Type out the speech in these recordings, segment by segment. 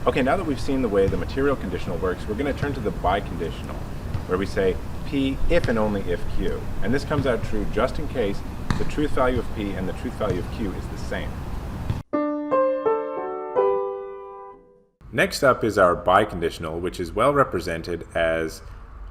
Okay, now that we've seen the way the material conditional works, we're going to turn to the biconditional, where we say P if and only if Q. And this comes out true just in case the truth value of P and the truth value of Q is the same. Next up is our biconditional, which is well represented as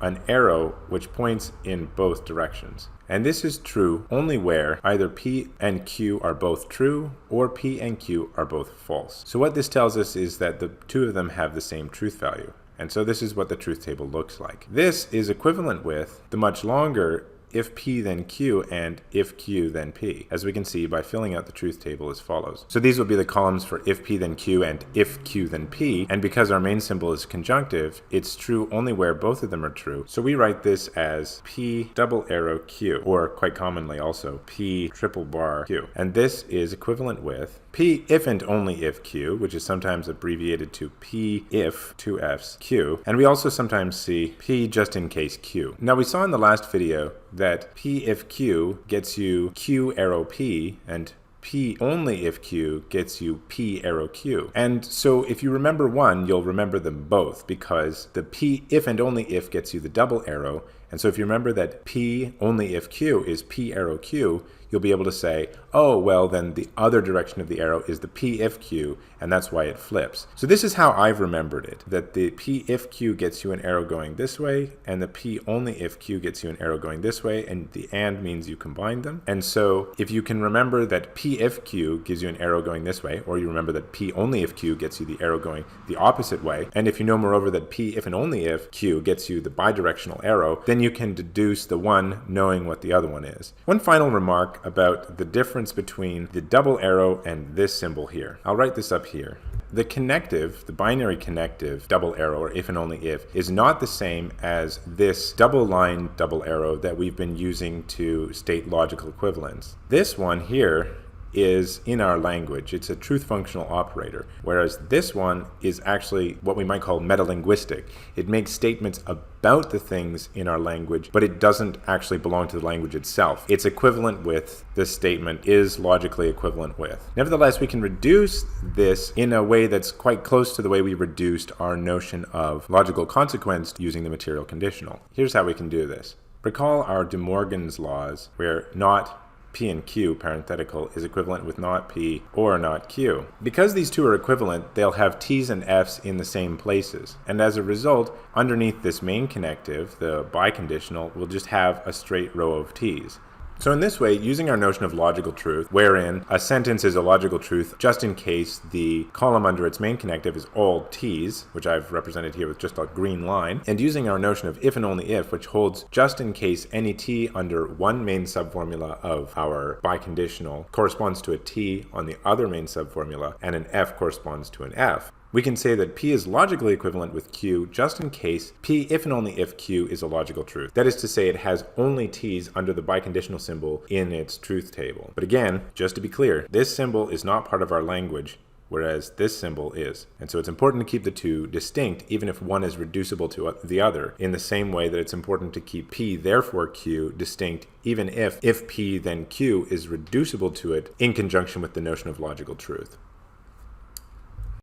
an arrow which points in both directions. And this is true only where either P and Q are both true or P and Q are both false. So what this tells us is that the two of them have the same truth value. And so this is what the truth table looks like. This is equivalent with the much longer if P then Q and if Q then P, as we can see by filling out the truth table as follows. So these will be the columns for if P then Q and if Q then P, and because our main symbol is conjunctive, it's true only where both of them are true. So we write this as P double arrow Q, or quite commonly also P triple bar Q. And this is equivalent with P if and only if Q, which is sometimes abbreviated to P if, two F's, Q. And we also sometimes see P just in case Q. Now we saw in the last video that P if Q gets you Q arrow P, and P only if Q gets you P arrow Q. And so if you remember one, you'll remember them both, because the P if and only if gets you the double arrow. And so if you remember that P only if Q is P arrow Q, you'll be able to say, oh, well, then the other direction of the arrow is the P if Q, and that's why it flips. So this is how I've remembered it, that the P if Q gets you an arrow going this way, and the P only if Q gets you an arrow going this way, and the and means you combine them. And so if you can remember that P if Q gives you an arrow going this way, or you remember that P only if Q gets you the arrow going the opposite way, and if you know moreover that P if and only if Q gets you the bidirectional arrow, then you can deduce the one knowing what the other one is. One final remark about the difference between the double arrow and this symbol here. I'll write this up here. The connective, the binary connective double arrow, or if and only if, is not the same as this double line double arrow that we've been using to state logical equivalence. This one here is in our language. It's a truth functional operator, whereas this one is actually what we might call metalinguistic. It makes statements about the things in our language, but it doesn't actually belong to the language itself. It's equivalent with this statement, is logically equivalent with. Nevertheless, we can reduce this in a way that's quite close to the way we reduced our notion of logical consequence using the material conditional. Here's how we can do this. Recall our De Morgan's laws, where not P and Q, parenthetical, is equivalent with not P or not Q. Because these two are equivalent, they'll have T's and F's in the same places. And as a result, underneath this main connective, the biconditional, we'll just have a straight row of T's. So in this way, using our notion of logical truth, wherein a sentence is a logical truth just in case the column under its main connective is all T's, which I've represented here with just a green line, and using our notion of if and only if, which holds just in case any T under one main subformula of our biconditional corresponds to a T on the other main subformula, and an F corresponds to an F, we can say that P is logically equivalent with Q just in case P if and only if Q is a logical truth. That is to say, it has only T's under the biconditional symbol in its truth table. But again, just to be clear, this symbol is not part of our language, whereas this symbol is. And so it's important to keep the two distinct, even if one is reducible to the other, in the same way that it's important to keep P, therefore Q, distinct, even if P then Q is reducible to it in conjunction with the notion of logical truth.